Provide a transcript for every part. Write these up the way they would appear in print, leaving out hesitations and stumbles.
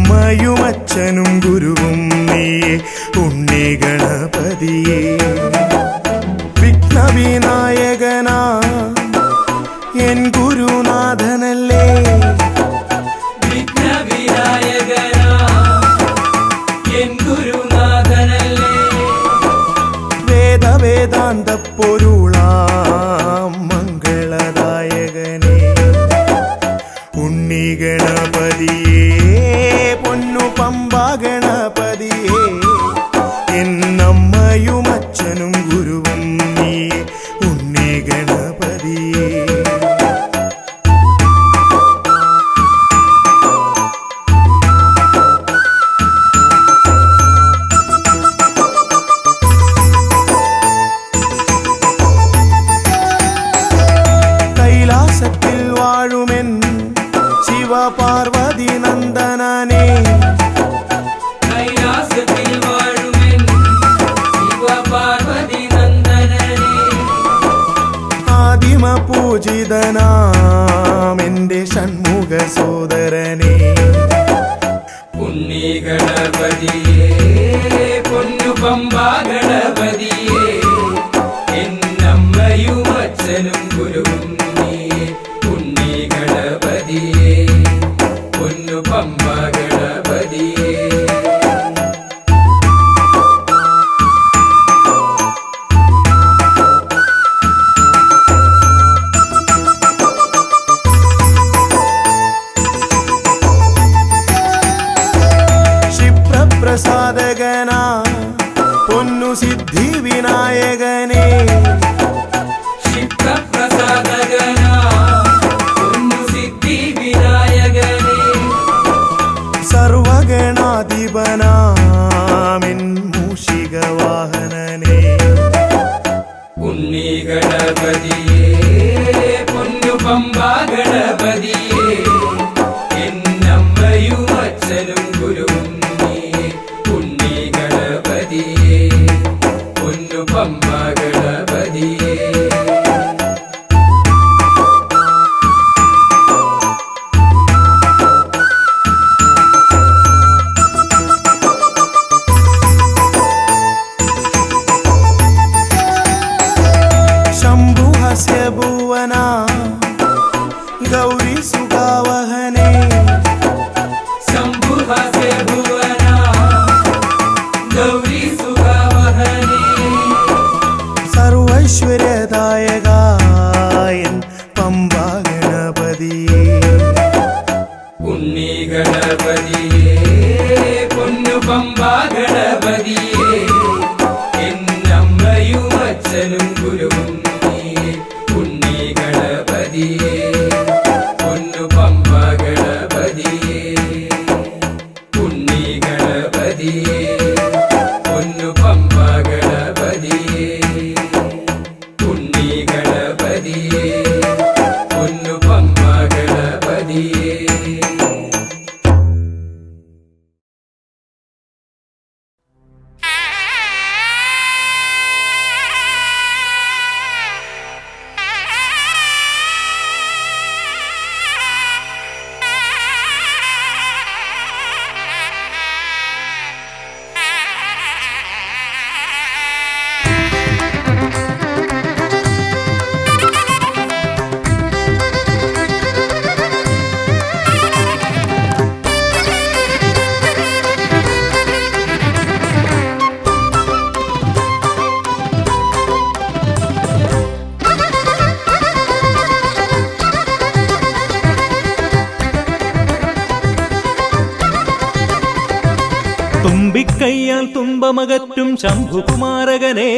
എന്നമ്മയുമച്ഛനും ഗുരുവും നീയേ ഉണ്ണി ഗണപതിയേ. വിഘ്നവിനായകനാ N ഗുരുനാഥനല്ലേ, വിഘ്നവിനായകനാ N ഗുരുനാഥനല്ലേ. വേദവേദാന്ത പൊരുളാം മംഗളദായകനേ ഉണ്ണി ഗണപതിയേ പൊന്നു പമ്പ ഗണപതിയേ. എന്നമ്മയുമച്ഛനും ഗുരുവും നീയേ ഉണ്ണി ഗണപതിയേ. കൈലാസത്തിൽ വാഴുമെൻ ശിവപാർവതി നന്ദനനേ, കൈലാസത്തിൽ വാഴുമെൻ ശിവപാർവതി നന്ദനനേ. ആദിമ പൂജിതനാം എന്റെ ഷൺമുഖ സോദരനേ ഉണ്ണി ഗണപതിയേ പൊന്നു പമ്പ ഗണപതിയേ. എന്നമ്മയുമച്ഛനും ഗുരുവും നീയേ ഉണ്ണി ഗണപതിയേ പൊന്നു പമ്പ ഗണപതിയേ. ക്ഷിപ്രപ്രസാദകനാ പൊന്നു സിദ്ധി വിനായകനേ, ക്ഷിപ്രപ്രസാദകനാ പൊന്നു സിദ്ധി വിനായകനേ. സർവഗണാധിപനാമിൻ മൂഷിക വാഹനനേ ഉണ്ണി ഗണപതിയേ പൊന്നു പമ്പ ഗണപതിയേ. എന്നമ്മയുമച്ഛനും ഗുരുവും നീയേ ഉണ്ണി ഗണപതിയേ പൊന്നു പമ്പ ഗണപതിയേ. ശംഭുഹസ്യ ഭുവനാ ഗൗരി സുഖാവഹനേ, ശംഭുഹസ്യ ഭുവനാ ഗൗരി സുഖാവഹനേ. സർവൈശ്വര്യദായകായൻ പമ്പ ഗണപതിയേ ഉണ്ണി ഗണപതിയേ പൊന്നു പമ്പ ഗണപതിയേ. എന്നമ്മയുമച്ഛനും ഗുരുവും നീയേ ഉണ്ണി ഗണപതിയേ പൊന്നു പമ്പ ഗണപതിയേ. ഉണ്ണി ഗണപതിയേ പൊന്നു പമ്പ ഗണപതിയേ. ഉണ്ണി ഗണപതിയേ പൊന്നു പമ്പ ഗണപതിയേ. തുമ്പിക്കൈയാൽ തുമ്പമകറ്റും ശംഭുകുമാരകനെ,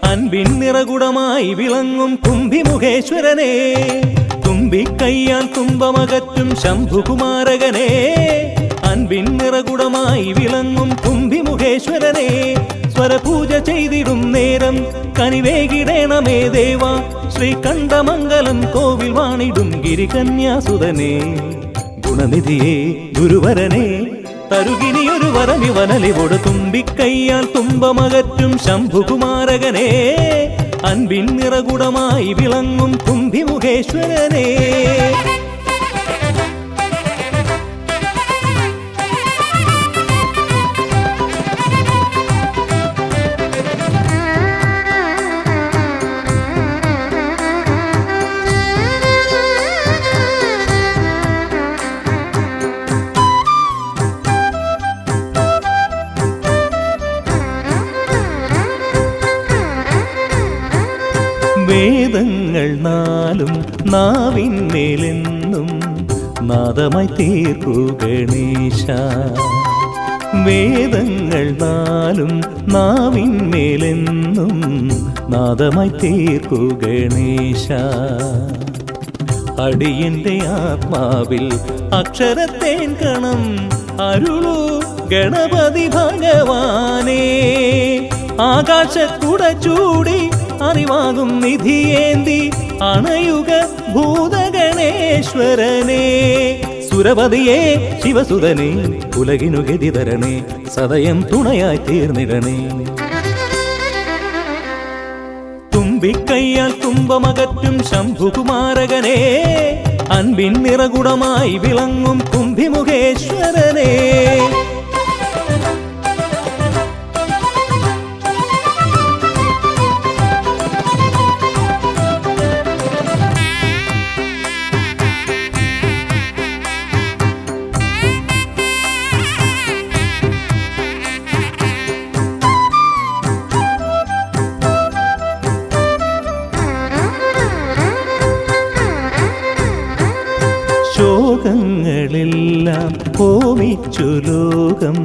അൻപിൻ നിറകുടമായി വിളങ്ങും കുംഭിമുഖേശ്വരനെ. തുമ്പിക്കൈയാൽ തുമ്പമകറ്റും ശംഭുകുമാരകനെ, അൻപിൻ നിറകുടമായി വിളങ്ങും കുംഭിമുഖേശ്വരനെ. സ്വരപൂജ ചെയ്തിടും നേരം കനിവേകിടേണമേ ദേവ, ശ്രീകണ്ഠമംഗലം കോവിൽ വാണിടും ഗിരികന്യാസുതനെ. ഗുണനിധിയെ ഗുരുവരനെ, തരുകിനിയൊരു വരമിവനലിവോട്. തുമ്പിക്കൈയാൽ തുമ്പമകറ്റും ശംഭുകുമാരകനെ, അൻപിൻ നിറകുടമായി വിളങ്ങും കുംഭിമുഖേശ്വരനെ. വേദങ്ങൾ നാലും നാവിന്മേലെന്നും നാദമായി തീർക്കൂ ഗണേശ. വേദങ്ങൾ നാലും നാവിന്മേലെന്നും നാദമായി തീർക്കൂ ഗണേശ. അടിയന്റെ ആത്മാവിൽ അക്ഷരത്തേൻ കണം അരുളൂ ഗണപതി ഭഗവാനേ. ആകാശക്കുട ചൂടി അറിവാകും നിധിയേന്തി അണയുക ഭൂതഗണേശ്വരനെ. സുരപതിയെ ശിവസുതനെ, ഉലകിനു ഗതി തരണേ, സദയം തുണയായി തീർന്നിടണേ. തുമ്പിക്കൈയാൽ തുമ്പമകറ്റും ശംഭുകുമാരകനെ, അൻപിൻ നിറകുടമായി വിളങ്ങും കുംഭിമുഖേശ്വരനെ. ശോകങ്ങളെല്ലാം ഹോമിച്ചു ലോകം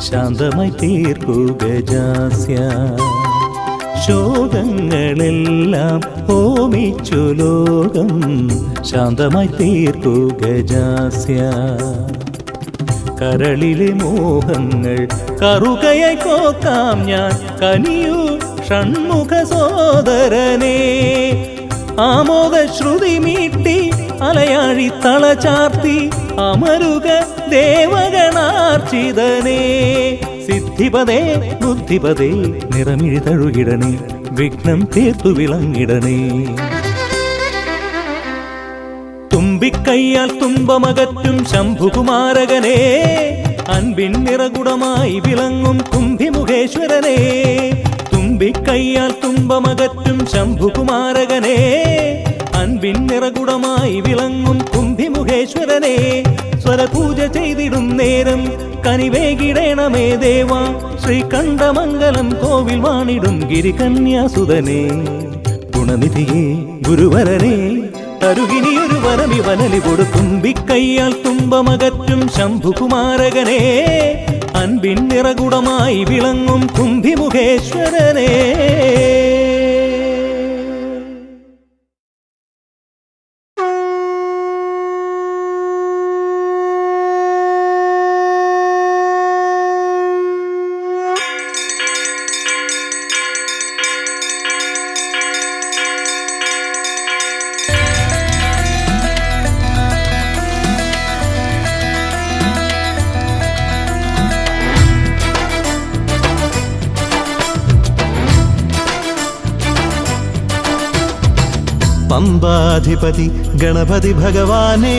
ശാന്തമായി തീർക്കൂ ഗജാസ്യ. ശോകങ്ങളെല്ലാം ഹോമിച്ചു ലോകം ശാന്തമായി തീർക്കൂ ഗജാസ്യ. കരളിലെ മോഹങ്ങൾ കറുകയായി കോക്കാം ഞാൻ, കനിയൂ ഷൺമുഖ സോദരനെ. ആമോദ ശ്രുതി മീട്ടി അലയാഴി തളചാർത്തി അമരുക ദേവഗണാർച്ചിതനേ. സിദ്ധിപദേ ബുദ്ധിപദേ നിറമിഴി തഴുകിടണേ, വിഘ്നം തീർത്തു വിളങ്ങിടണേ. തുമ്പിക്കൈയാൽ തുമ്പമകറ്റും ശംഭുകുമാരകനെ, അൻപിൻ നിറകുടമായി വിളങ്ങും കുംഭിമുഖേശ്വരനെ. തുമ്പിക്കൈയാൽ തുമ്പമകറ്റും ശംഭുകുമാരകനെ, അൻപിൻ നിറകുടമായി വിളങ്ങും കുംഭിമുഖേശ്വരനെ. സ്വരപൂജ ചെയ്തിടും നേരം കനിവേകിടേണമേ ദേവ, ശ്രീകണ്ഠമംഗലം കോവിൽ വാണിടും ഗിരികന്യാസുതനെ. ഗുണനിധിയെ ഗുരുവരനെ, തരുകിനിയൊരു വരമിവനലിവോട്. തുമ്പിക്കൈയാൽ തുമ്പമകറ്റും ശംഭുകുമാരകനെ, അൻപിൻ നിറകുടമായി വിളങ്ങും കുംഭിമുഖേശ്വരനെ. പമ്പാധിപതി ഗണപതി ഭഗവാനേ,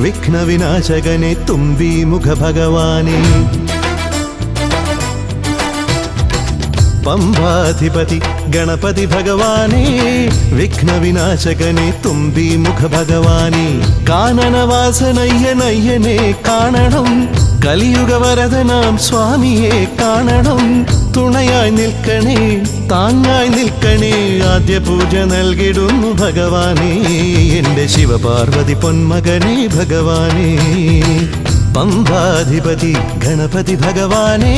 വിഘ്നവിനാശകനെ തുമ്പീമുഖ ഭഗവാനേ. പമ്പാധിപതി ഗണപതി ഭഗവാനേ, വിഘ്നവിനാശകനെ തുമ്പീമുഖ ഭഗവാനേ. കാനനവാസനയ്യനയ്യനെ കാണണം, കലിയുഗവരദനാം സ്വാമിയെ കാണണം. തുണയായി നിൽക്കണേ, താങ്ങായി നിൽക്കണേ, ആദ്യ പൂജ നൽകിടുന്നു ഭഗവാനേ. എൻ്റെ ശിവപാർവതി പൊന്മകനേ ഭഗവാനേ. പമ്പാധിപതി ഗണപതി ഭഗവാനേ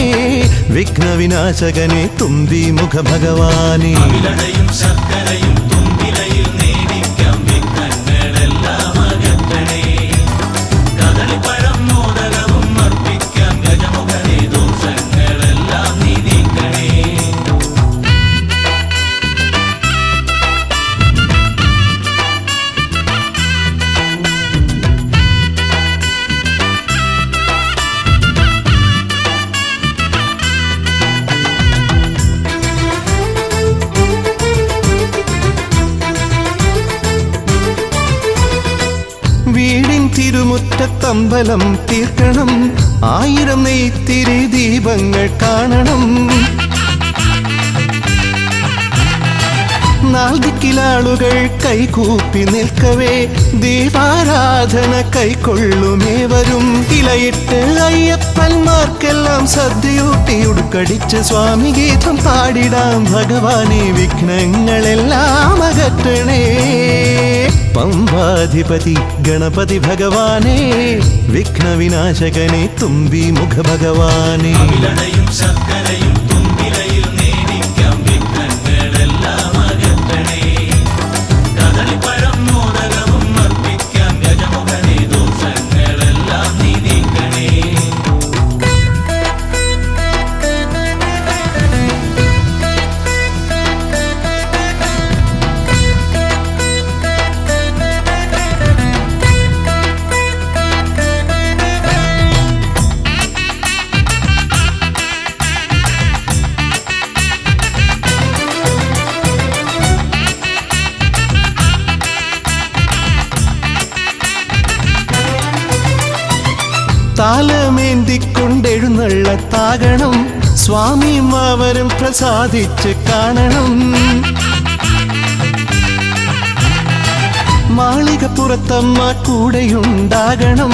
വിഘ്നവിനാശകനെ തുമ്പി മുഖ ഭഗവാനേ അവിലടയും ശർക്കരയും തുമ്പിലയിൽ നേടിക്കാം വിഘ്നങ്ങളെല്ലാം അകറ്റണേ കദളിപ്പഴം മോദകവും അർപ്പിക്കാം ഗജമുഖനെ ദോഷങ്ങളെല്ലാം നീ നീക്കണേ വീടിൻ തിരുമുറ്റത്തമ്പലം തീർക്കണം 1000 നെയ്ത്തിരി ദീപങ്ങൾ കാണണം നാൽദിക്കിലാളുകൾ കൈകൂപ്പി നിൽക്കവേ ദീപാരാധന കൈക്കൊള്ളുമേവരും ഇലയിട്ട് അയ്യപ്പന്മാർക്കെല്ലാം സദ്യയൂട്ടി ഉടുക്കടിച്ച് സ്വാമി ഗീതം പാടിടാം ഭഗവാനെ വിഘ്നങ്ങളെല്ലാം അകറ്റണേ പമ്പാധിപതി ഗണപതി ഭഗവാനേ വിഘ്നവിനാശകനെ തുമ്പി മുഖ ഭഗവാനേ അവിലടയും ശർക്കരയും തുമ്പിലയിൽ നേടിക്കാം വിഘ്നങ്ങളെല്ലാം അകറ്റണേ കദളിപ്പഴം മോദകവും അർപ്പിക്കാം ഗജമുഖനെ ദോഷങ്ങളെല്ലാം നീ നീക്കണേ താലമേന്തിക്കൊണ്ടെഴുന്നള്ളത്താകണം സ്വാമിമാവരും പ്രസാദിച്ച് കാണണം മാളികപ്പുറത്തമ്മ കൂടെയുണ്ടാകണം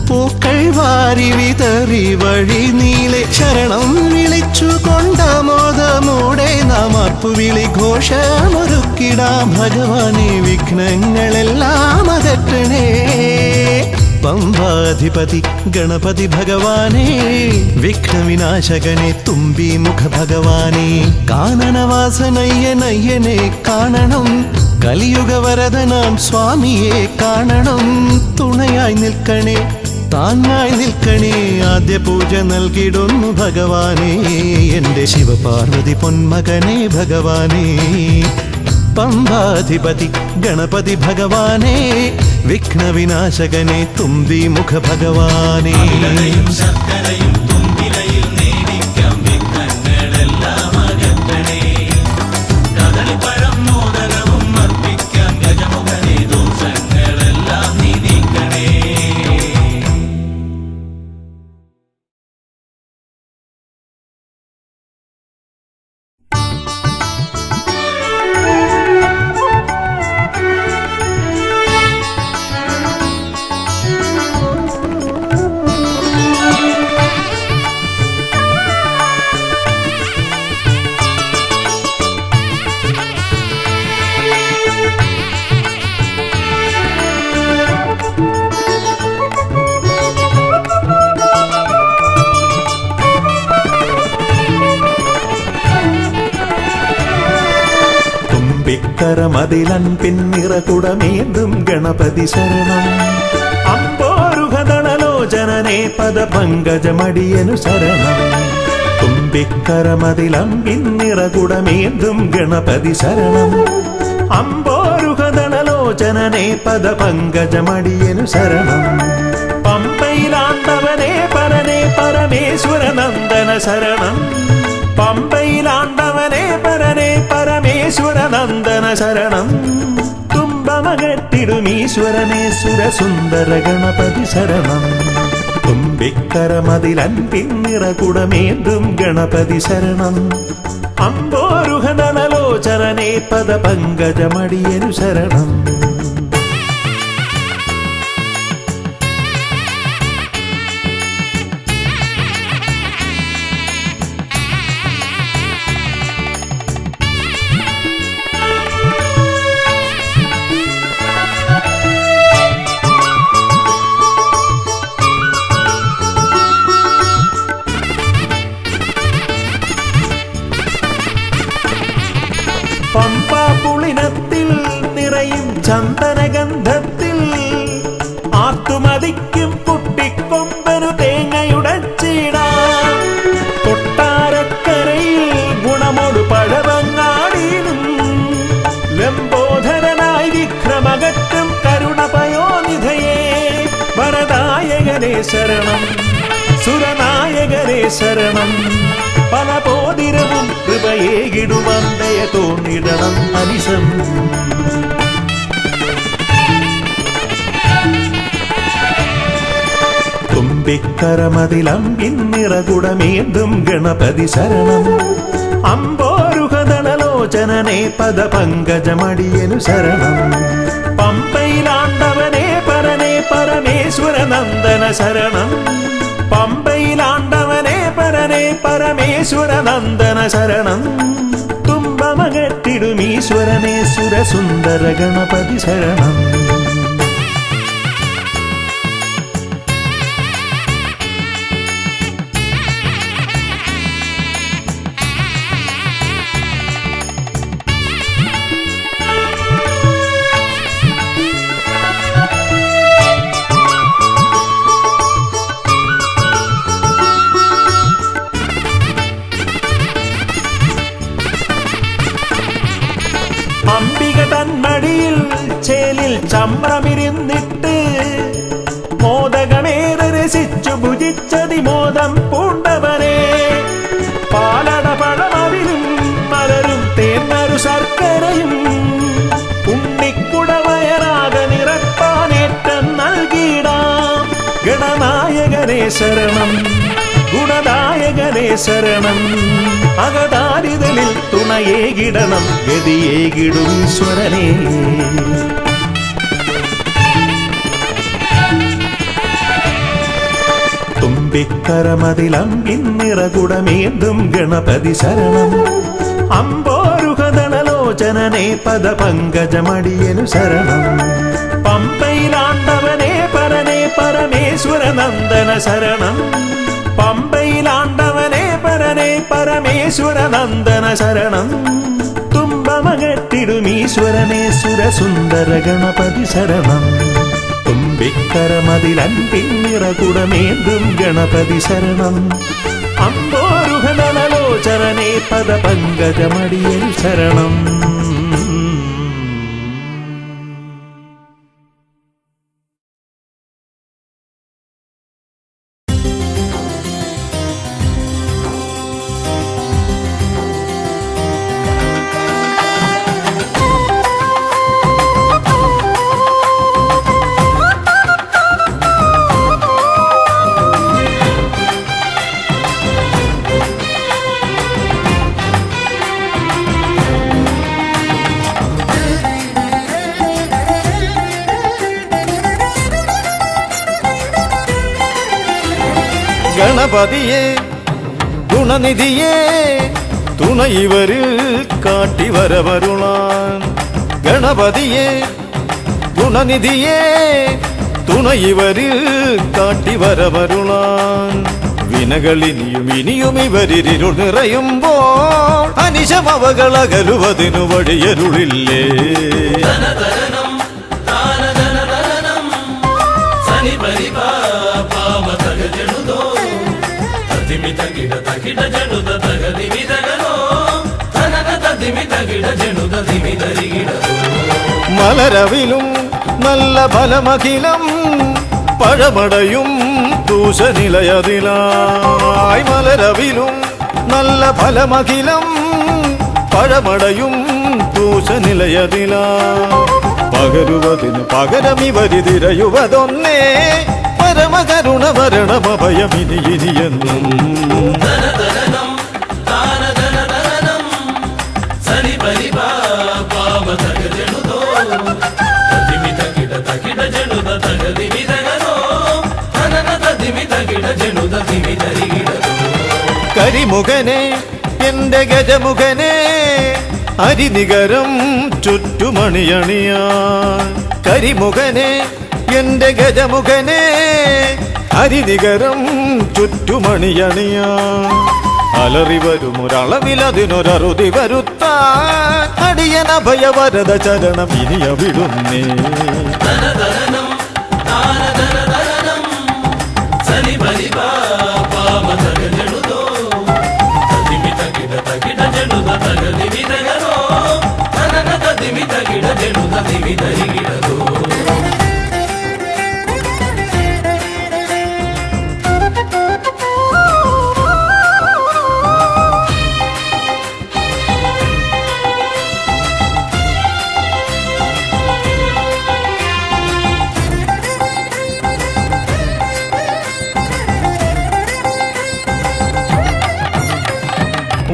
പൂക്കൾ വാരി വിതറി വഴി നീളെ ശരണം വിളിച്ചു കൊണ്ടാമോദമോടെ നാം അർപ്പുവിളി ഘോഷമൊരുക്കിടാം ഭഗവാനെ വിഘ്നങ്ങളെല്ലാം അകറ്റണേ പമ്പാധിപതി ഗണപതി ഭഗവാനേ വിഘ്നവിനാശകനെ തുമ്പി മുഖ ഭഗവാനേ കാനനവാസനയ്യനയ്യനെ കാണണം കലിയുഗവരദനാം സ്വാമിയെ കാണണം തുണയായി നിൽക്കണേ താങ്ങായി നിൽക്കണേ ആദ്യ പൂജ നൽകിടുന്നു ഭഗവാനേ എൻ്റെ ശിവപാർവതി പൊന്മകനെ ഭഗവാനേ പമ്പാധിപതി ഗണപതി ഭഗവാനേ വിഘ്നവിനാശകനെ തുമ്പി മുഖ ഭഗവാനേ അവിലടയും ശർക്കരയും തുമ്പിലയിൽ നേടിക്കാം വിഘ്നങ്ങളെല്ലാം അകറ്റണേ കദളിപ്പഴം മോദകവും അർപ്പിക്കാം ഗജമുഖനെ ദോഷങ്ങളെല്ലാം നീ നീക്കണേ തുമ്പിക്കരമതിലൻപിന്നിറകുടമേന്തും ഗണപതി ശരണം അമ്പോരുഹദളലോചനനെ പദപങ്കജമടിയനു ശരണം തുമ്പിക്കരമതിലൻപിന്നിറകുടമേന്തും ഗണപതി ശരണം അമ്പോരുഹദളലോചനനെ പദപങ്കജമടിയനു ശരണം പമ്പയിലാണ്ടവനെ പരനെ പരമേശ്വരനന്ദന ശരണം പമ്പയിലാണ്ടവനെ പരനെ പരമേശ്വരനന്ദന ശരണം തുമ്പമകട്ടിടുമീശ്വരനെ സുരസുന്ദര ഗണപതി ശരണം തുമ്പിക്കരമതിലൻപിന്നിറകുടമേന്തും ഗണപതി ശരണം അമ്പോരുഹദളലോചനനെ പദപങ്കജമടിയനു ശരണം ശരണം സുരനായകരെ ശരണം പല പോതിരവും കൃപയേകിടുവാൻ ദയ തോന്നിടണം അനിശം തുമ്പിക്കരമതിലമ്പിന്നിറകുടമേന്തും ഗണപതി ശരണം അമ്പോരുഹദളലോചനനെ പദപങ്കജമടിയനു ശരണം പമ്പയിലാണ്ടവനെ പരനെ പരമേശ്വര നന്ദന ശരണം പമ്പയിലാണ്ടവനെ പരനെ പരമേശ്വര നന്ദന ശരണം തുമ്പമകറ്റിടുമീശ്വരനെ സുരസുന്ദര ഗണപതി ശരണം അംബിക തന്മടിയിൽ ചേലിൽ ചമ്രമിരുന്നിട്ട് മോദകമേറെ രസിച്ചു ഭുജിച്ചതിമോദം പൂണ്ടവനെ പാലട പഴമവിലും മലരും തേന്നരു ശർക്കരയും ഉണ്ണിക്കുടവയറാക നിറപ്പാനേറ്റം നൽകിയിടാം ഗണനായകനെ ശരണം ഗുണദായകനെ ശരണം അകതാരിതലിൽ തുണയേകിടണം ഗതിയേകിടും ഈശ്വരനെ തുമ്പിക്കരമതിലമ്പിന്നിറകുടമേന്തും ഗണപതി ശരണം അമ്പോരുഹദളലോചനനെ പദപങ്കജമടിയനു ശരണം പമ്പയിലാണ്ടവനെ പരനെ പരമേശ്വര നന്ദന ശരണം പമ്പയിലാണ്ടവനെ പരനെ പരമേശ്വര നന്ദന ശരണം തുമ്പമകറ്റിടുമീശ്വരനെ സുരസുന്ദര ഗണപതി ശരണം തുമ്പിക്കരമതിലൻപിന്നിറകുടമേന്തും ഗണപതി ശരണം അമ്പോരുഹദളലോചനനെ പദപങ്കജമടിയൻ ശരണം ഗണപതിയെ ഗുണനിധിയെ തുണയിവരിൽ കാട്ടിവരവരുളാൻ ഗണപതിയെ ഗുണനിധിയെ തുണയിവരിൽ കാട്ടിവരവരുളാൻ വിനകളിനിയും ഇനിയും ഇവരിരുൾ നിറയുമ്പോൾ അനിശമവകളകലുവതിനു വഴിയരുളില്ലേ മലരവിലും നല്ല ഫലമഖിലം പഴമടയും ദൂഷനിലയതിലായി മലരവിലും നല്ല ഫലമഖിലം പഴമടയും ദൂഷനിലയതിലാ പകരുവതിന് പകരമിവരിതിരയുവതൊന്നേ പരമകരുണ മരണമഭയമിനി ഇനിയെന്നും കരിമുഖനെ എന്റെ ഗജമുഖനെ അരിനികരം ചുറ്റുമണിയണിയാൻ കരിമുഖനെ എന്റെ ഗജമുഖനെ അരിനികരം ചുറ്റുമണിയണിയാൻ അലറി വരുമൊരളവിലതിനൊരറുതി വരുത്താൻ അടിയനഭയവരദ ചരണം ഇനിയ വിടുന്നേ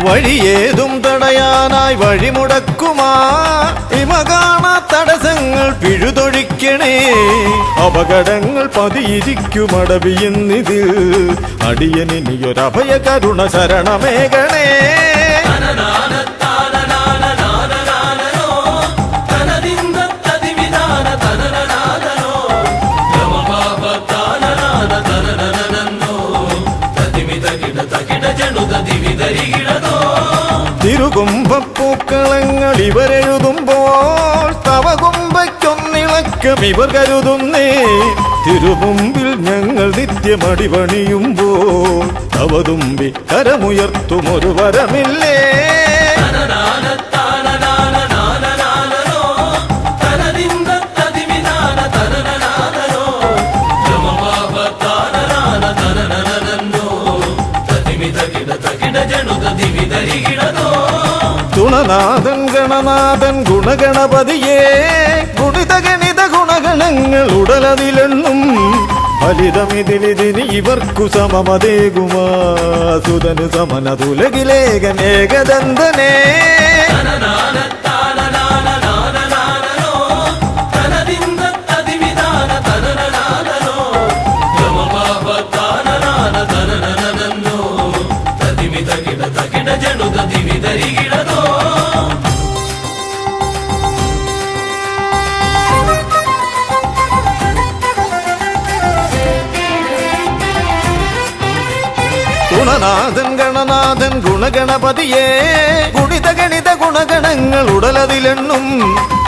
വഴിയേതും തടയാനായി വഴിമുടക്കുമാ ഇമകാണ തടസ്സങ്ങൾ പിഴുതൊഴിക്കണേ. അപകടങ്ങൾ പതിയിരിക്കുമടവിയെന്നിതിൽ അടിയനിയൊരഭയ കരുണ ശരണമേകണേ. തിരുകുംഭപ്പൂക്കളങ്ങൾ ഇവരെഴുതുമ്പോൾ തവകുംഭയ്ക്കൊന്നിളക്കം ഇവർ കരുതുന്നേ. തിരുമുമ്പിൽ ഞങ്ങൾ നിത്യമടിപണിയുമ്പോൾ തവതുമ്പി കരമുയർത്തുമൊരു വരമില്ലേ. തുണനാഥൻ ഗണനാഥൻ ഗുണഗണപതിയേ ഗുണിത ഗണിത ഗുണഗണങ്ങൾ ഉടലതിലെണ്ണും ഫലിതമിതിലിതിന് ഇവർക്കു സമമതേകുമാ സുതനു സമനതുലകിലേകൻ ഏകദന്തനേ. ഗുണനാഥൻ ഗണനാഥൻ ഗുണഗണപതിയേ ഗുണിത ഗണിത ഗുണഗണങ്ങൾ ഉടലതിലെണ്ണും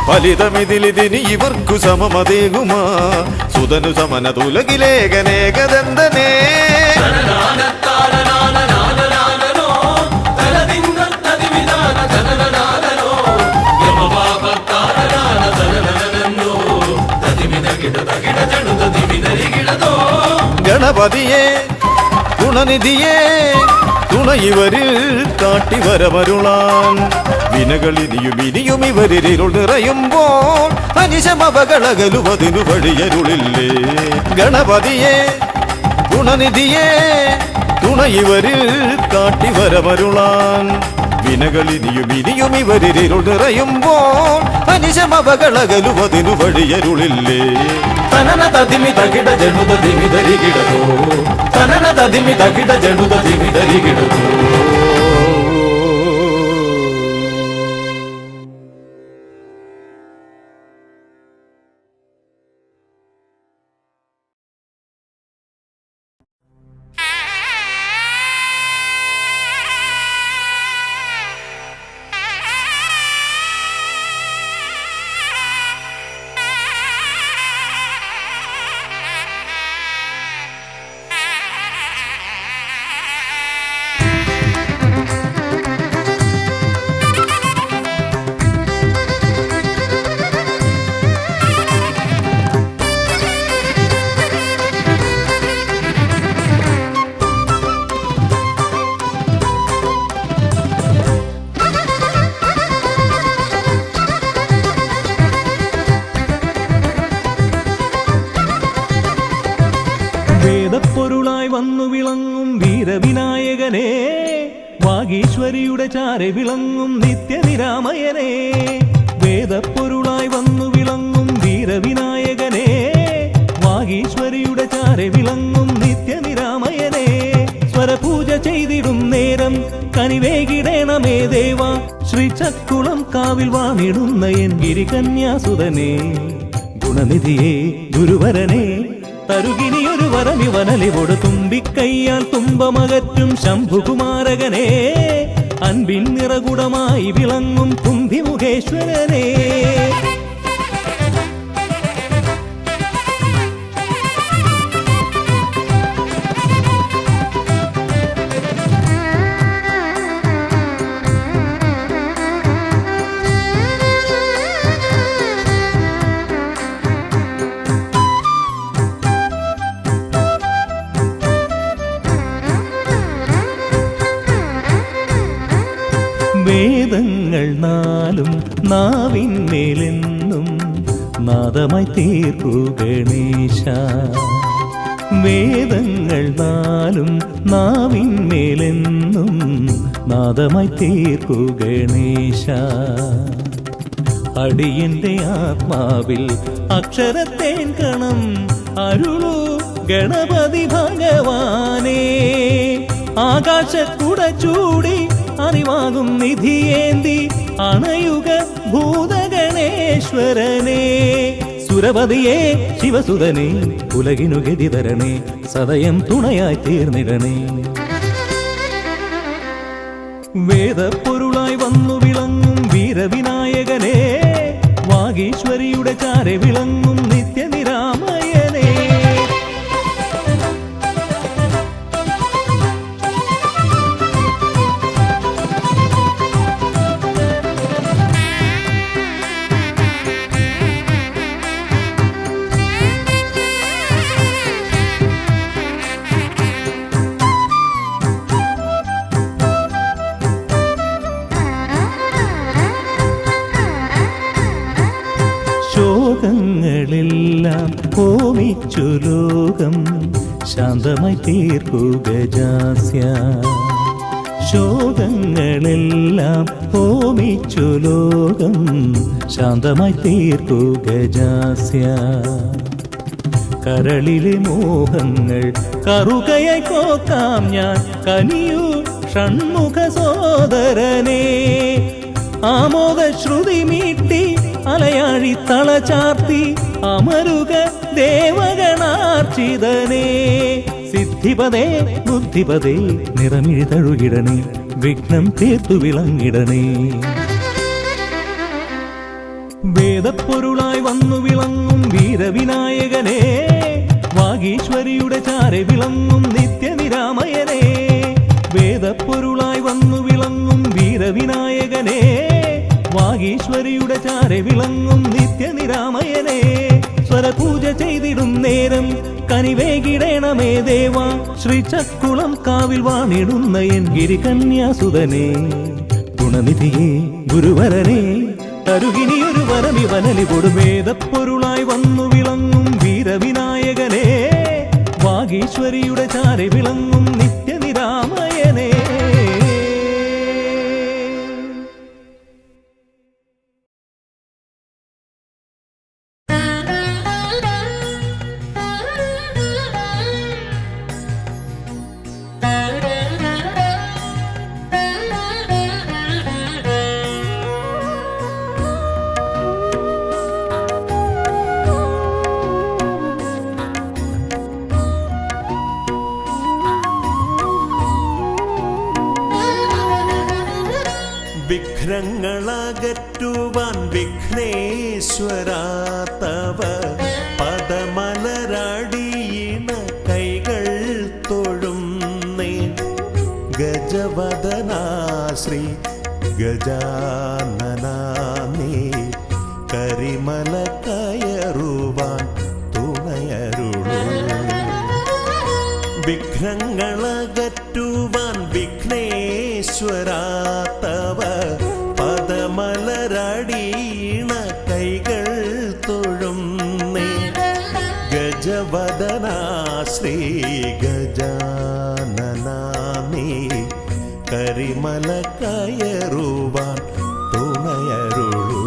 ഫലിതമിതിലിതിന് ഇവർക്കു സമമതേകുമാ സുതനു സമനതുലകിലേകനേകദന്തനേ. ഗണപതിയേ ഗുണനിധിയേ തുണ ഇവരിൽ കാട്ടിവരമരുളാൻ വിനകളിനിയും ഇനിയും ഇവരിരുൾ നിറയുമ്പോൾ അനിശമപകളകലുവതിനു വഴിയരുളില്ലേ. ഗണപതിയേ ഗുണനിധിയേ തുണ ഇവരിൽ കാട്ടിവരമരുളാൻ വിനകളിനിയും ഇനിയും ഇവരിരുൾ നിറയുമ്പോൾ അനിശമപകളകലുവതിനു വഴിയരുളില്ലേ. തനന തതിമി തകിട ജനുത ദിമിതരികിടതോ തനന തതിമി തകിട ജനുത ദിമിതരികിടതോ. വേദപ്പൊരുളായി വന്നു വിളങ്ങും വീരവിനായകനെ വാഗീശ്വരിയുടെ ചാരെ വിളങ്ങും നിത്യനിരാമയനെ. വേദപ്പൊരുളായി വന്നു വിളങ്ങും വീരവിനായകനെ വാഗീശ്വരിയുടെ ചാരെ വിളങ്ങും നിത്യനിരാമയനെ. സ്വരപൂജ ചെയ്തിടും നേരം കനിവേകിടേണമേ ദേവ ശ്രീചക്കുളം കാവിൽ വാണിടുന്ന എൻ ഗിരികന്യാസുതനെ. ഗുണനിധിയെ ഗുരുവരനെ തരുകിനിയൊരു വരമിവനലിവോട് തുമ്പിക്കയ്യാൽ തുമ്പമകറ്റും ശംഭുകുമാരകനെ. അൻപിൻ നിറകുടമായി വിളങ്ങും കുംഭിമുഖേശ്വരനെ. വേദങ്ങൾ നാലും നാവിന്മേലെന്നും നാദമായി തീർക്കൂ ഗണേശ. വേദങ്ങൾ നാലും നാവിന്മേലെന്നും നാദമായി തീർക്കു ഗണേശ. അടിയന്റെ ആത്മാവിൽ അക്ഷരത്തേൻ കണം അരുളു ഗണപതി ഭഗവാനേ. ആകാശക്കുട ചൂടി അറിവാകും നിധിയേന്തി അണയുക ഭൂതഗണേശ്വരനേ. സുരപതിയെ ശിവസുതനെ ഉലകിനു ഗതി തരണേ, സദയം തുണയായി തീർന്നിടണേ. വേദപ്പൊരുളായി വന്നു വിളങ്ങും വീരവിനായകനെ, വാഗീശ്വരിയുടെ ചാരെ വിളങ്ങും നിത്യനിരാമയനേ. ശോകങ്ങളെല്ലാം ഹോമിച്ചു ലോകം ശാന്തമായി തീർക്കു ഗജാസ്യ. ശോകങ്ങളെല്ലാം ഹോമിച്ചു ലോകം ശാന്തമായി തീർക്കു ഗജാസ്യ. കരളിലെ മോഹങ്ങൾ കറുകയായി കോക്കാം ഞാൻ കനിയൂ ഷൺമുഖ സോദരനേ. ആമോദ ശ്രുതി മീട്ടി അലയാഴി തളചാർത്തി അമരുക ദേവഗണാർച്ചിതനേ. സിദ്ധിപദേ ബുദ്ധിപദേ നിറമിഴി തഴുകിടണേ, വിഘ്നം തീർത്തു വിളങ്ങിടണേ. വേദപ്പൊരുളായി വന്നു വിളങ്ങും വീരവിനായകനെ, വാഗീശ്വരിയുടെ ചാരെ വിളങ്ങും നിത്യനിരാമയനേ. വേദപ്പൊരുളായി വന്നു വിളങ്ങും വീരവിനായകനെ, വാഗീശ്വരിയുടെ ചാരെ വിളങ്ങും നിത്യനിരാമയനേ. സ്വരപൂജ ചെയ്തിടും നേരം കനിവേകിടേണമേ ദേവ. ശ്രീചക്കുളം കാവിൽ വാണിടുന്ന എൻ ഗിരികന്യാസുതനെ, ഗുണനിധിയെ ഗുരുവരനെ തരുകിനിയൊരു വരമിവനലി കൊടുമേദപ്പൊരുളായി വന്നു വിളങ്ങും വീരവിനായകനെ, വാഗീശ്വരിയുടെ ചാരെ വിളങ്ങും നിത്യനിരാമയനേ. വിഘ്നങ്ങളകറ്റുവാൻ വിഘ്നേശ്വരാ തവ പദമലരടിയിണ കൈകൾ തൊഴുന്നേ. ഗജവദനാ ശ്രീ ഗജാനനാ നീ കരിമല കയറുവാൻ തുണയരുളൂ. വിഘ്നങ്ങളകറ്റുവാൻ വിഘ്നേശ്വരാ തവ പദമലരടിയിണ കൈകൾ തൊഴുന്നേ. ഗജവദനാ ശ്രീ ഗജാനനാ നീ കരിമല കയറുവാൻ തുണയരുളൂ.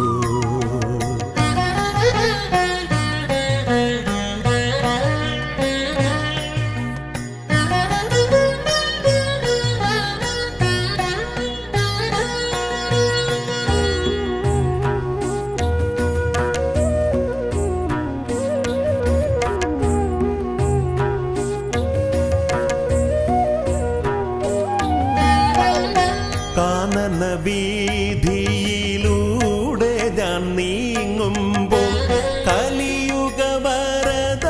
കാനന വീതിയിലൂടെ ഞാൻ നീങ്ങുമ്പോൾ കലിയുഗ വരദ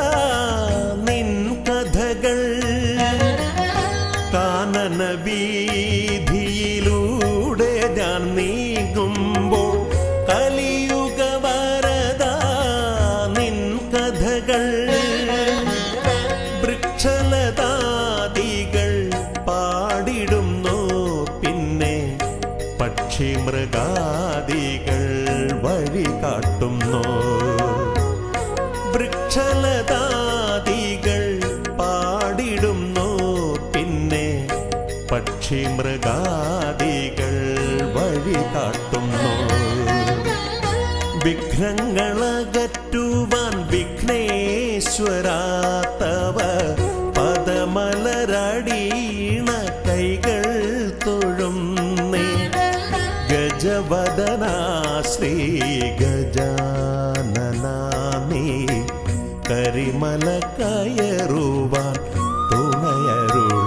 നിൻ കഥകൾ. കാനന വീതിയിലൂടെ ഞാൻ നീങ്ങുമ്പോൾ കലിയുഗ വരദ നിൻ കഥകൾ. വൃക്ഷലതാദികൾ പാടിടുന്നു, പിന്നെ പക്ഷിമൃഗാദികൾ വഴി കാട്ടുന്നു. വൃക്ഷലതാദികൾ പാടിടുന്നു, പിന്നെ പക്ഷി മൃഗാദികൾ വഴി കാട്ടുന്നു. വിഘ്നങ്ങളകറ്റുവാൻ വിഘ്നേശ്വരാ തവ പദമലരടീണ കൈകൾ തൊഴുന്നേ. ഗജവദനാ ശ്രീ ഗജാനനാ നീ കരിമല കയറുവാൻ തുണയരുളൂ.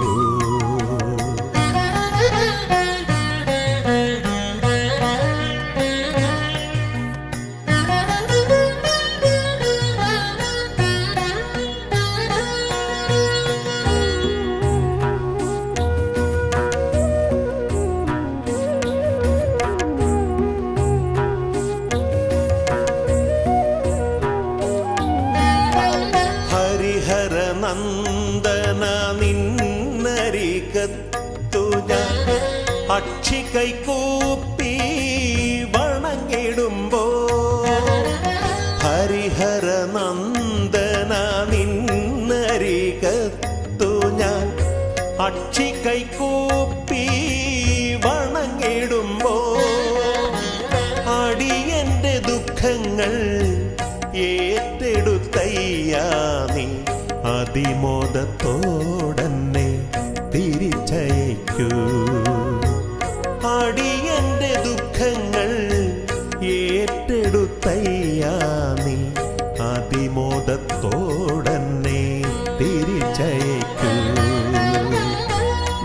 നന്ദന നിന്നരികത്തു ഞാൻ അക്ഷി കൈകൂപ്പി വണങ്ങിടുമ്പോ. ഹരിഹര നന്ദന നിന്നരികത്തു ഞാൻ അക്ഷി കൈകൂപ്പി വണങ്ങിടുമ്പോ. അടിയന്റെ ദുഃഖങ്ങൾ ഏറ്റെടുത്തയ്യാ നീ അതിമോദത്തോടന്നെ തിരിച്ചയക്കൂ. അടിയന്റെ ദുഃഖങ്ങൾ ഏറ്റെടുത്തയ്യാ നീ അതിമോദത്തോടന്നെ തിരിച്ചയക്കൂ.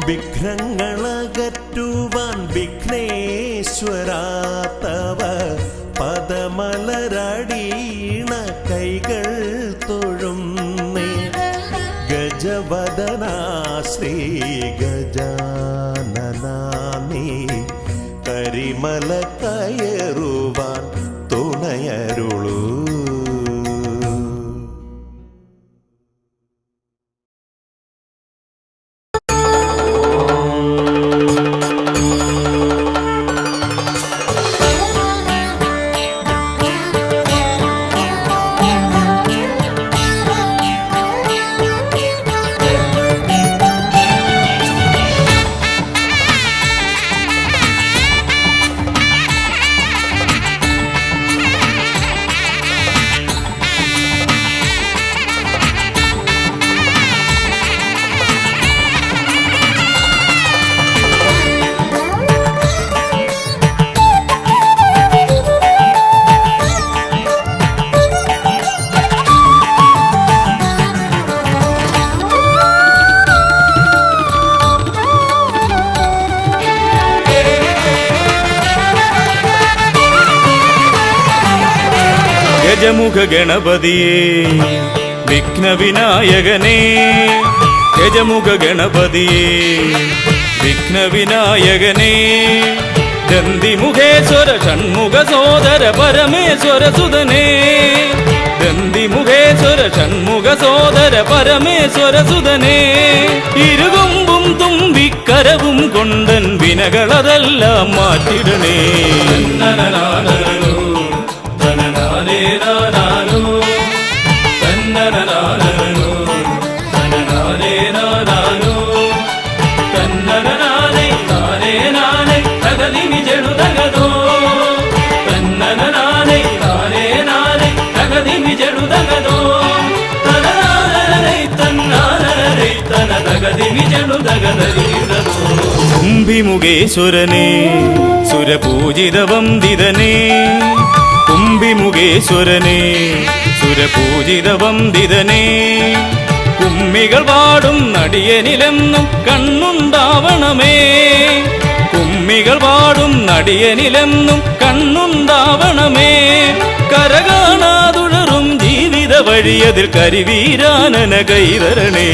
വിഘ്നങ്ങളകറ്റുവാൻ വിഘ്നേശ്വരാ തവ പദമലരടീണ കൈകൾ തൊഴുന്നേ. ഗജവദനാ ശ്രീ ഗജാനനാ നീ കരിമല കയറുവാൻ തുണയരുളൂ. ഗജമുഖ ഗണപതിയേ വിഘ്നവിനായകനേ. ഗജമുഖ ഗണപതിയേ വിഘ്നവിനായകനേ. ദന്തിമുഖേശ്വര ഷൺമുഖ സോദര പരമേശ്വര സുതനേ. ദന്തിമുഖേശ്വര ഷൺമുഖ സോദര പരമേശ്വര സുതനേ. ഇരുകൊമ്പും തുമ്പിക്കരവും കൊണ്ടൻ വിനകളതെല്ലാം മാറ്റിടണേ. കുംഭിമുഖേശ്വരനേ സുരപൂജിതവന്ദിതനേ. കുംഭിമുഖേശ്വരനേ സുരപൂജിതവന്ദിതനേ. കുമ്മികൾ പാടും നടിയനിലെന്നും കണ്ണുണ്ടാവണമേ. കുമ്മികൾ പാടും നടിയനിലെന്നും കണ്ണുണ്ടാവണമേ. കരകാണാതുഴറും ജീവിത വഴിയതിൽ കരിവീരാനന കൈതരണേ.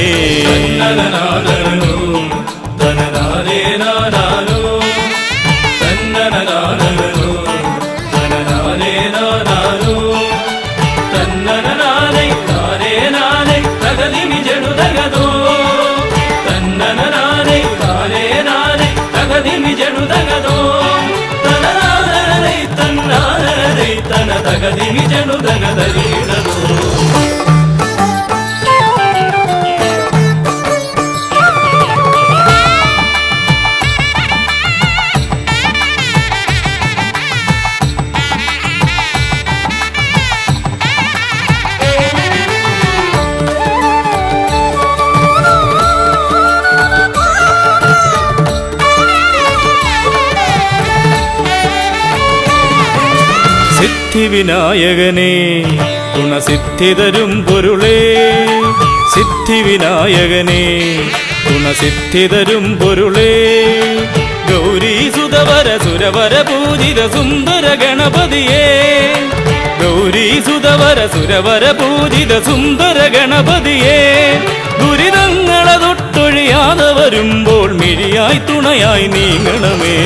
സിദ്ധിവിനായകനേ ഗുണസിദ്ധിതരും പൊരുളേ സിദ്ധിവിനായകനേ ഗുണസിദ്ധിതരും പൊരുളേ ഗൗരീസുതവര സുരവര പൂജിത സുന്ദര ഗണപതിയേ ഗൗരീസുതവര സുരവര പൂജിത സുന്ദര ഗണപതിയേ ദുരിതങ്ങളെ തൊട്ടൊഴിയാതെ വരുമ്പോൾ മിഴിയായി തുണയായി നീങ്ങണമേ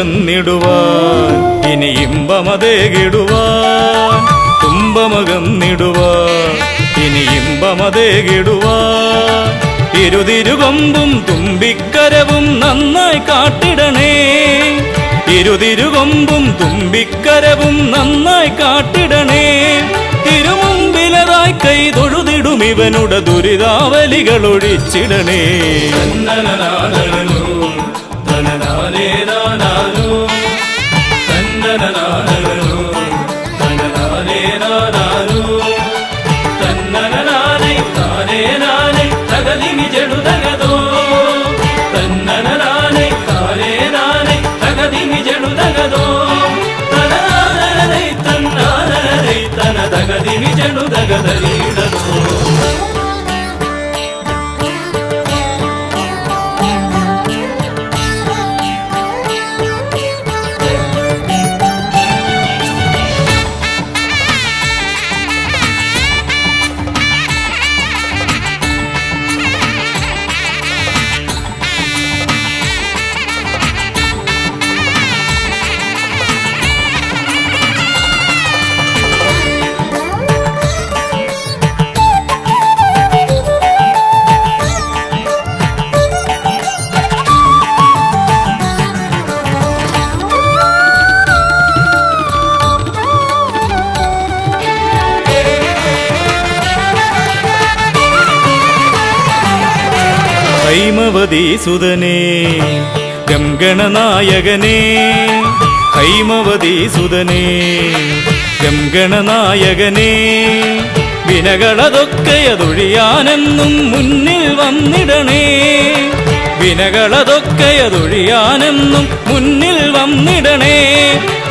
തുമ്പമകന്നിടുവാൻ ഇനി ഇമ്പമതേകിടുവാൻ തുമ്പമകന്നിടുവാൻ ഇനി ഇമ്പമതേകിടുവാൻ ഇരുതിരുകൊമ്പും തുമ്പിക്കരവും നന്നായി കാട്ടിടണേ ഇരുതിരുകൊമ്പും തുമ്പിക്കരവും നന്നായി കാട്ടിടണേ തിരുമുമ്പിലതായി കൈ തൊഴുതിടും ഇവനുടെ ദുരിതാവലികൾ ഒഴിച്ചിടണേ ഹൈമവതീസുതനേ ഗംഗണനായകനേ ഹൈമവതീസുതനേ ഗംഗണനായകനേ വിനകളതൊക്കെയതൊഴിയാനെന്നും മുന്നിൽ വന്നിടണേ വിനകളതൊക്കെയതൊഴിയാനെന്നും മുന്നിൽ വന്നിടണേ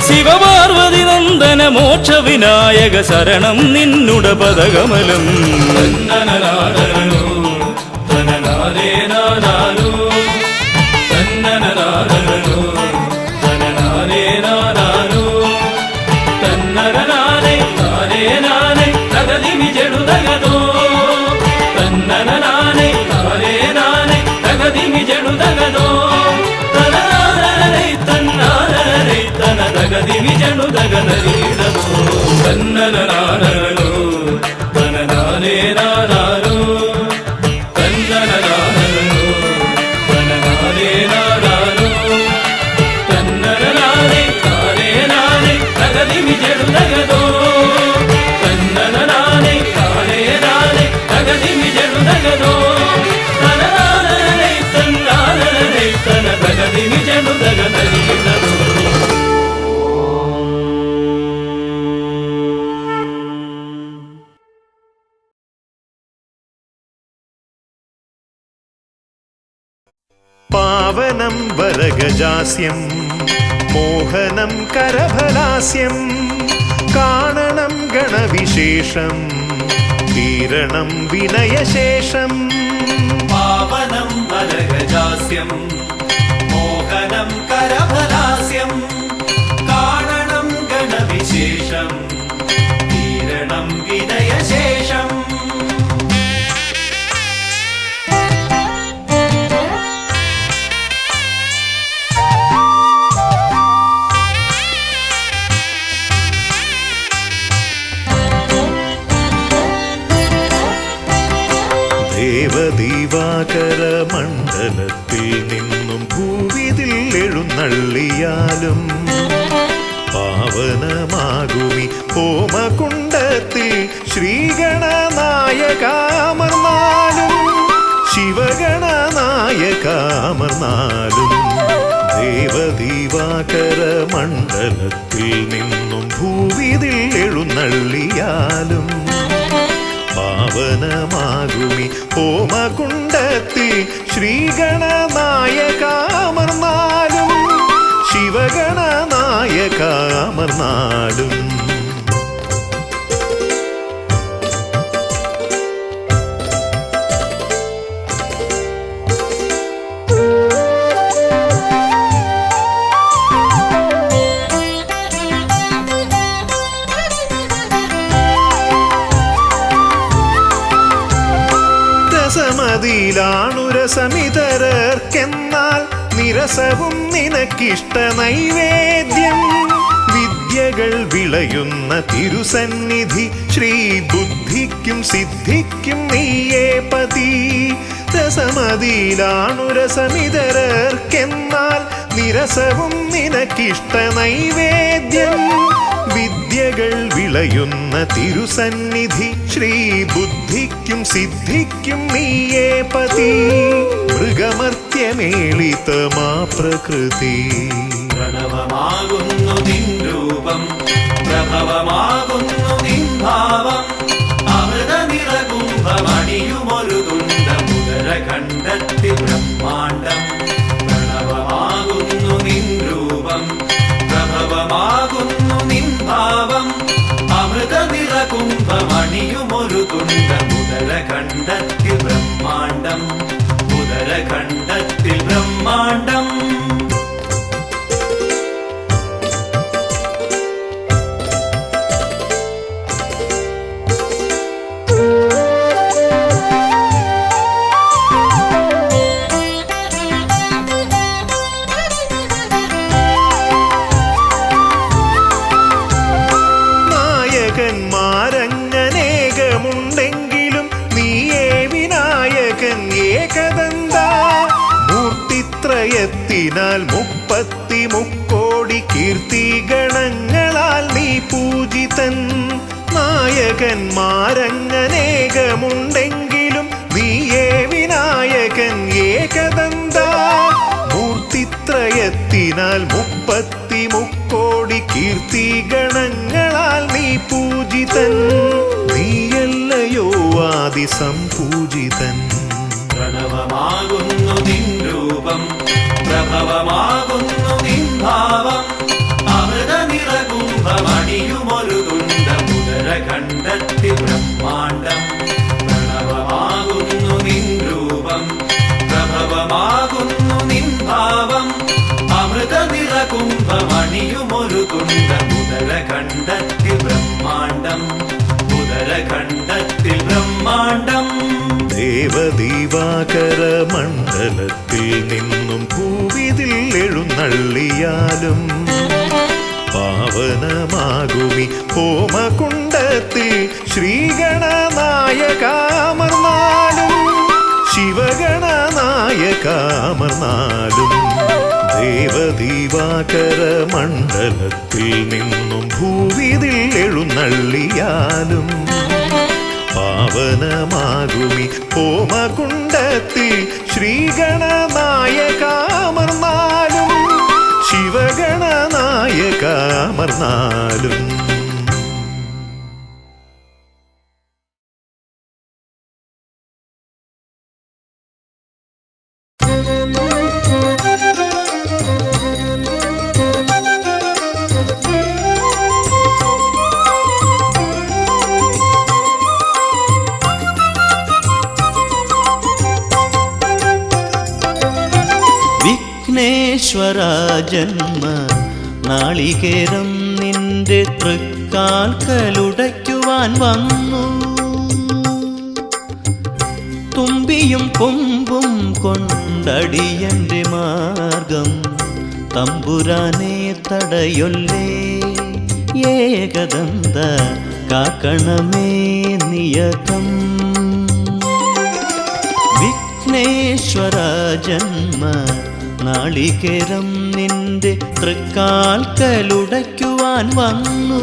ശിവപാർവതി നന്ദന മോക്ഷ വിനായക ശരണം നിന്നുട പദകമലം പാവനം വരഗജാസ്യം മോഹനം കരഫലാസ്യം കാണണം ഗണവിശേഷം തീരണം വിനയശേഷം പാവനം വരഗജാസ്യം മോഹനം കരഫലാസ്യം കാണണം ഗണവിശേഷം തീരണം വിനയശേഷം ദേവദീവാകര മണ്ഡലത്തിൽ നിന്നും ഭൂവിതിൽ എഴുന്നള്ളിയാലും പാവനമാകുമി ഹോമകുണ്ടല ഹോമകുണ്ടത്തിൽ ശ്രീഗണനായകാമർന്നാലും ശിവഗണനായകാമർന്നാലും ദേവദീവാകര മണ്ഡലത്തിൽ നിന്നും ഭൂവിതിൽ എഴുന്നള്ളിയാലും പാവനമാകുമി ഹോമകുണ്ടത്തിൽ ശ്രീഗണനായകാമർന്നാലും ശിവഗണനായകാമർന്നാലും രസമതിയിലാണുരസമിതരർക്കെന്നാൽ നിരസവും നിനക്കിഷ്ട നൈവേദ്യം വിദ്യകൾ വിളയുന്ന തിരുസന്നിധി ശ്രീബുദ്ധിക്കും സിദ്ധിക്കും നീയേ പതി രസമതിയിലാണുരസമിതരർക്കെന്നാൽ നിരസവും നിനക്കിഷ്ട നൈവേദ്യം വിദ്യകൾ വിളയുന്ന തിരുസന്നിധി ശ്രീബുദ്ധിക്കും സിദ്ധിക്കും നീയേ പതി മൃഗമർത്യമേളിതമാ പ്രകൃതി പ്രണവമാകുന്നു നിൻ രൂപം പ്രഭവമാകുന്നു നിൻ ഭാവം അമൃത നിറകുംഭമണിയുമൊരു തുണ്ട മുദരഖണ്ഡത്തിൽ ബ്രഹ്മാണ്ഡം പ്രണവമാകുന്നു നിൻ രൂപം പ്രഭവമാകുന്നു നിൻ ഭാവം അമൃത നിറകുംഭമണിയുമൊരു തുണ്ട മുദരഖണ്ഡത്തിൽ ബ്രഹ്മാണ്ഡം ഉദരഖണ്ഡത്തിൽ ബ്രഹ്മാണ്ഡം നായകന്മാരങ്ങനേകമുണ്ടെങ്കിലും നീയേ വിനായകൻ ഏകദന്ത മൂർത്തിത്രയത്തിനാൽ 33 കീർത്തിഗണങ്ങളാൽ നീ പൂജിതൻ നായകന്മാരങ്ങനേകമുണ്ടെങ്കിലും നീയേ വിനായകൻ ഏകദന്ത മൂർത്തിത്രയത്തിനാൽ 33 കീർത്തിഗണങ്ങളാൽ നീ പൂജിതൻ നീയല്ലയോ ആദിസംപൂജിതൻ പ്രണവമാകുന്നു നിൻ രൂപം പ്രഭവമാകുന്നു നിൻ ഭാവം അമൃത നിറകുംഭമണിയുമൊരു തുണ്ട മുദരഖണ്ഡത്തിൽ ബ്രഹ്മാണ്ഡം പ്രണവമാകുന്നു നിൻ രൂപം പ്രഭവമാകുന്നു നിൻ ഭാവം അമൃത നിറകുംഭമണിയുമൊരു തുണ്ട മുദരഖണ്ഡത്തിൽ ബ്രഹ്മാണ്ഡം ഉദരഖണ്ഡത്തിൽ ബ്രഹ്മാണ്ഡം ദേവദീവാകര മണ്ഡലത്തിൽ നിന്നും ഭൂവിതിൽ എഴുന്നള്ളിയാലും പാവനമാകുമി ഹോമകുണ്ടത്തിൽ ശ്രീഗണനായകാമർന്നാലും ശിവഗണനായകാമർന്നാലും ദേവദീവാകര മണ്ഡലത്തിൽ നിന്നും ഭൂവിതിൽ എഴുന്നള്ളിയാലും പാവനമാകുമി ഹോമകുണ്ടത്തിൽ ശ്രീഗണനായകാമർന്നാലും ശിവഗണനായകാമർന്നാലും വിഘ്നേശ്വര ജന്മ നാളികേരം നിന്റെ തൃക്കാൽക്കലുടയ്ക്കുവാൻ വന്നു തുമ്പിയും കൊമ്പും കൊണ്ടടിയന്റെ മാർഗം തമ്പുരാനെ തടയൊല്ലേ ഏകദന്ത കാക്കണമേ നിയതം വിഘ്നേശ്വര ജന്മ നാളികേരം നിന്റെ തൃക്കാൽക്കലുടയ്ക്കുവാൻ വന്നു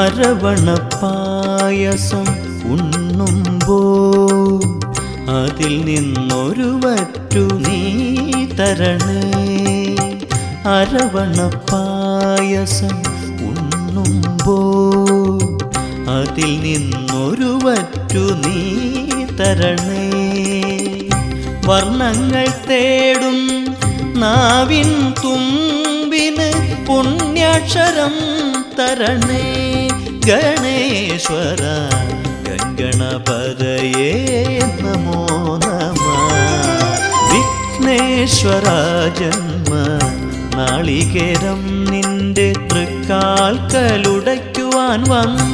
അരവണപ്പായസം ഉണ്ണുമ്പോൾ അതിൽ നിന്നൊരു വറ്റു നീ തരണേ. അരവണപ്പായസം ഉണ്ണുമ്പോൾ അതിൽ നിന്നൊരു വറ്റു നീ തരണേ. വർണ്ണങ്ങൾ തേടും നാവിൻ തുമ്പിന് പുണ്യാക്ഷരം തരണേ. ഗണേശ്വര ഗണപതയേ നമോ നമഃ. വിഘ്നേശ്വര ജന്മ നാളികേരം നിന്റെ തൃക്കാൽക്കലുടയ്ക്കുവാൻ വന്നു.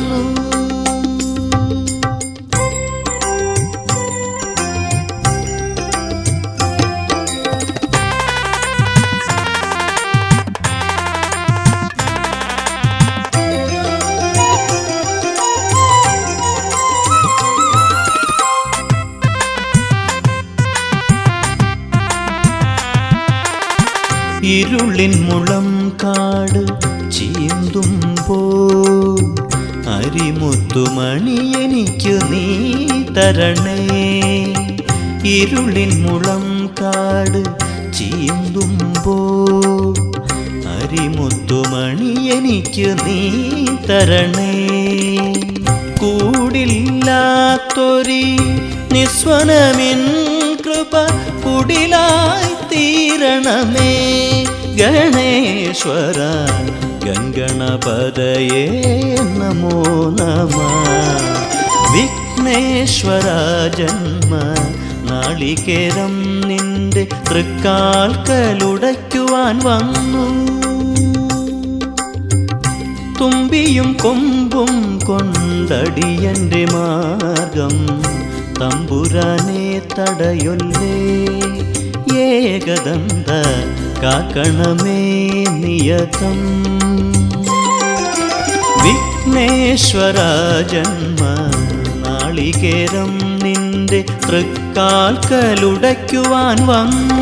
ഇരുളിൻ മുളം കാട് ചീന്തുമ്പോൾ അരിമുത്തുമണി എനിക്ക് നീ തരണേ. ഇരുളിൻ മുളം കാട് ചീന്തുമ്പോൾ അരിമുത്തുമണി എനിക്ക് നീ തരണേ. കൂടില്ലാത്തൊരി നിസ്വനമിൻ കൃപ കുടിലായി തീരണമേ. ഗണേശ്വര ഗംഗണപതയേ നമോ നമഃ. വിഘ്നേശ്വര ജന്മ നാളികേരം നിന്റെ തൃക്കാൽക്കലുടയ്ക്കുവാൻ വന്നു. തുമ്പിയും കൊമ്പും കൊണ്ടടിയന്റെ മാർഗം തമ്പുരാനെ തടയൊല്ലേ. ഏകദന്ത കാക്കണമേ നിയതം. വിഘ്നേശ്വര ജന്മ നാളികേരം നിന്റെ തൃക്കാൽക്കലുടയ്ക്കുവാൻ വന്നു.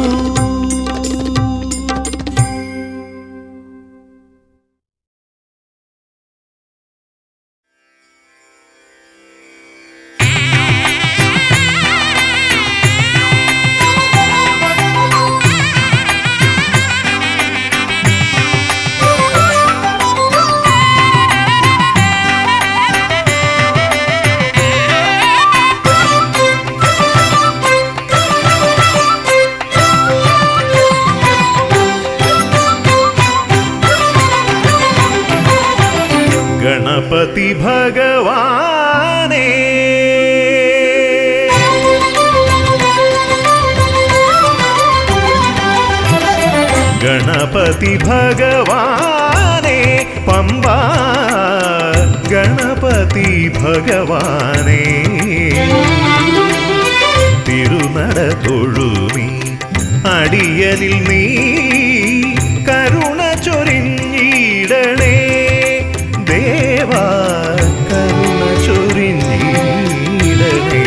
ഗണപതി ഭഗവാനേ ഗണപതി ഭഗവാനേ പമ്പ ഗണപതി ഭഗവാനേ തിരുനട തൊഴുമി അടിയനിൽ നീ കരുണ ചൊരിഞ്ഞിടണേ. ദേവാ കരുണ ചൊരിഞ്ഞിടണേ.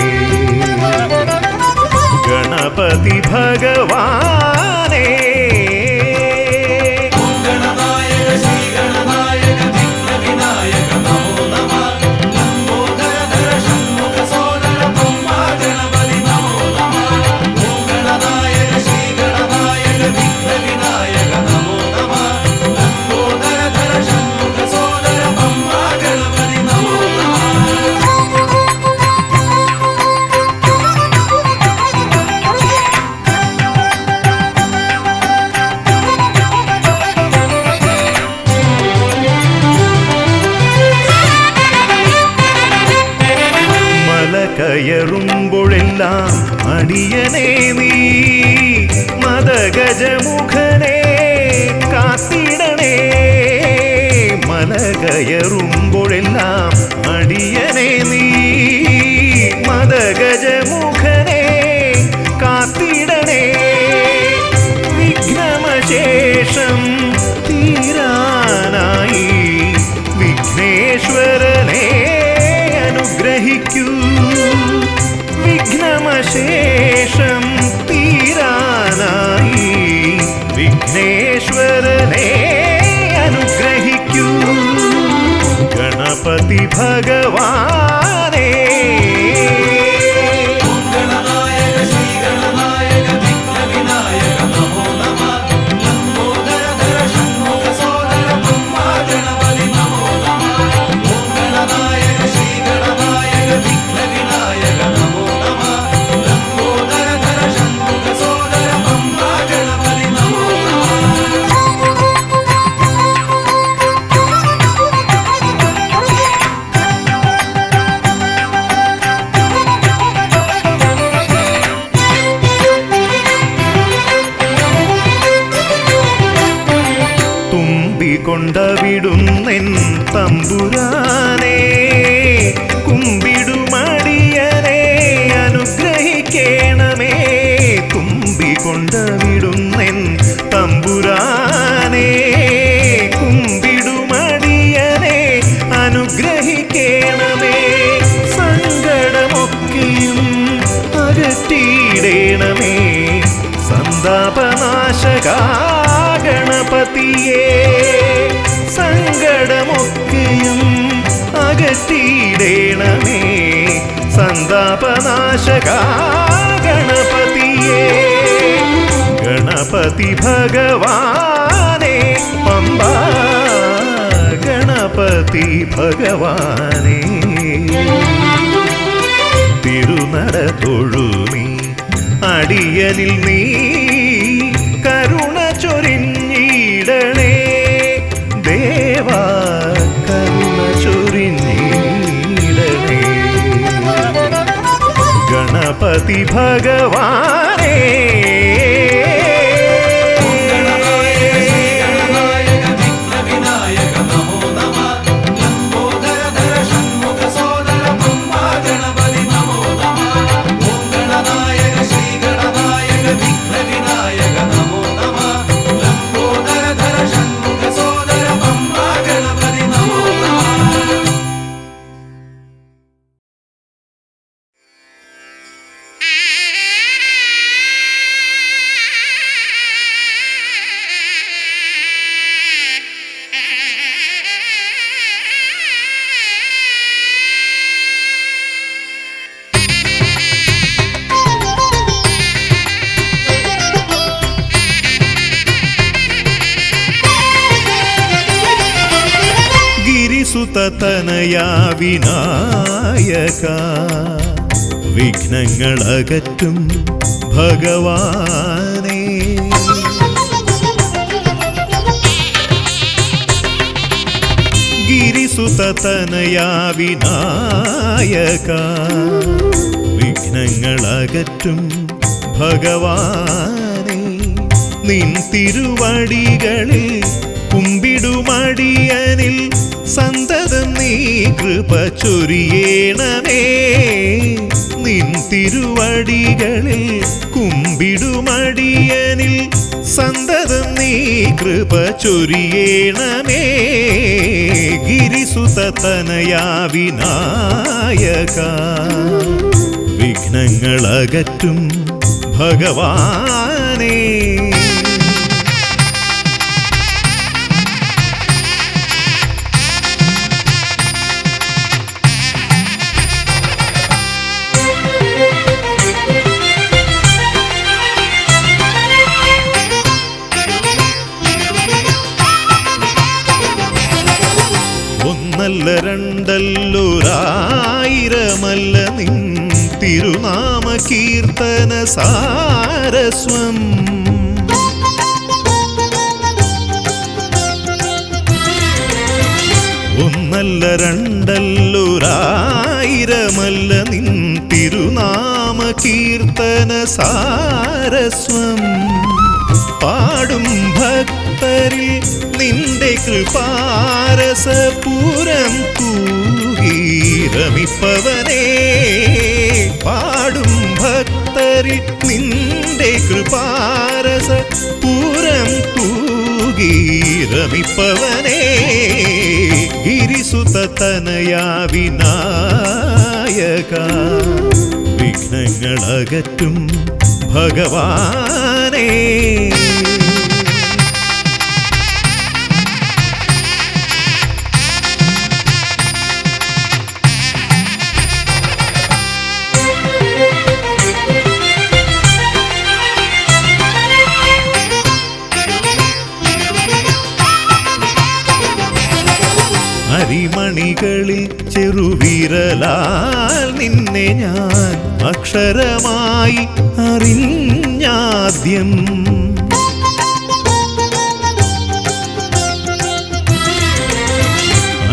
ഗണപതി ഭഗവാനേ കയറുമ്പോഴെല്ലാം അടിയനേ നീ മദഗജമുഖനെ കാത്തിടണേ. മല കയറുമ്പോഴെല്ലാം അടിയനേ നീ മദഗജമുഖനെ കാത്തിടണേ. വിഘ്നമശേഷം തീരാനായി വിഘ്നേശ്വരനെ അനുഗ്രഹിക്കൂ. വിഘ്നമശേഷം തീരാനായി വിഘ്നേശ്വരനെ അനുഗ്രഹിക്കൂ. ഗണപതി ഭഗവാനേ ഗണനായക ശ്രീഗണനായക വിഘ്നവിനായക നമോ നമഃ ലംബോദരധര ഷണ്മുഖ സോദര ബ്രഹ്മാ ഗണപതി നമോ നമഃ ഓം ഗണനായക ശ്രീഗണനായക വിഘ്നവിനായക നമോ നമഃ ലംബോദരധര ഷണ്മുഖ സോദര ബ്രഹ്മാ ഗണപതി നമോ നമഃ തുമ്പിക്കൊണ്ടവിടുന്നെൻ തമ്പുരാനേ കുമ്പിടുമടിയനെ അനുഗ്രഹിക്കണമേ തുമ്പിക്കൊണ്ടവിടുന്നെൻ തമ്പുരാനേ കുമ്പിടുമടിയനെ അനുഗ്രഹിക്കണമേ സങ്കടമൊക്കെയും അകറ്റിയിടണമേ സന്താപനാശകാ ഗണപതിയേ സങ്കടമൊക്കെയും അകറ്റിയിടണമേ സന്താപനാശകാ ഗണപതിയേ ഗണപതി ഭഗവാനേ പമ്പാ ഗണപതി ഭഗവാനേ തിരുനട തൊഴുമീ അടിയനിൽ നീ കരുണ ചൊരിഞ്ഞിടണേ ദേവാ കരുണ ചൊരിഞ്ഞിടണേ ഗണപതി ഭഗവാനേ ഗണനായക ശ്രീഗണനായക വിഘ്നവിനായക നമോ നമഃ ലംബോദരധര ഷണ്മുഖ സോദര ബ്രഹ്മാ ഗണപതി നമോ നമഃ ഓം ഗണനായക ശ്രീഗണനായക വിഘ്നവിനായക നമോ നമഃ ലംബോദരധര ഷണ്മുഖ സോദര ബ്രഹ്മാ ഗണപതി നമോ നമഃ ഗിരിസുതനയാ വിനായക വിഘ്നങ്ങളകറ്റും ഭഗവാനേ ഗിരിസുതനയാ വിനായക വിഘ്നങ്ങളകറ്റും ഭഗവാനേ നിൻ തിരുവടികളിൽ കുമ്പിടുമടിയനിൽ സന്തതം നീ കൃപ ചൊരിയേണമേ നിൻ തിരുവടികളിൽ കുമ്പിടുമടിയനിൽ സന്തതം നീ കൃപ ചൊരിയേണമേ ഗിരിസുതനയാ വിനായക വിഘ്നങ്ങളകറ്റും ഭഗവാനേ ഒന്നല്ല രണ്ടല്ലൊരായിരമല്ല നിൻ തിരുനാമ കീർത്തന സാരസ്വം ഒന്നല്ല രണ്ടല്ലൊരായിരമല്ല നിൻ തിരുനാമ കീർത്തന സാരസ്വം പാടും ഭക്തരിൽ നിന്റെ കൃപാരസപൂരം തൂകീരമിപ്പവനേ പാടും ഭക്തരിൽ നിന്റെ കൃപാരസ പൂരം തൂകീരമിപ്പവനേ ഗിരിസുതനയാ വിനായക വിഘ്നങ്ങളകറ്റും ഭഗവാനേ അരിമണികളിൽ ചെറുവിരലാൽ നിന്നെ ഞാൻ അക്ഷരമായി അറിഞ്ഞാദ്യം.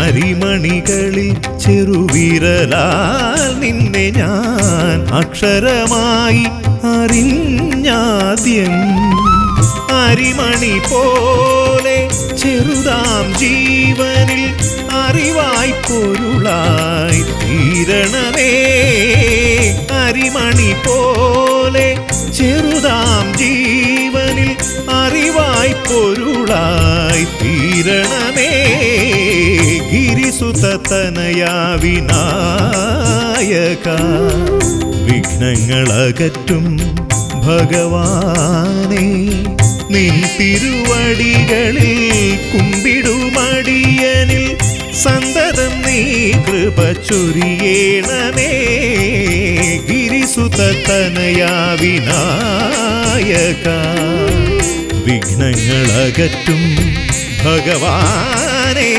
അരിമണികളിൽ ചെറുവിരലാൽ നിന്നെ ഞാൻ അക്ഷരമായി അറിഞ്ഞാദ്യം. അരിമണി പോലെ ചെറുതാം ജീവനിൽ അറിവായി പൊരുളായി തീരണമേ. അരിമണി പോലെ ചെറുതാം ജീവനിൽ അറിവായി പൊരുളായി തീരണമേ. ഗിരിസുതനയാ വിനായക വിഘ്നങ്ങളകറ്റും ഭഗവാനേ, നിൻ തിരുവടികളിൽ കുമ്പിടുമടിയനിൽ സന്തതം നീ കൃപ ചൊരിയേണമേ. ഗിരിസുതനയാ വിനായക വിഘ്നങ്ങളകറ്റും ഭഗവാനേ.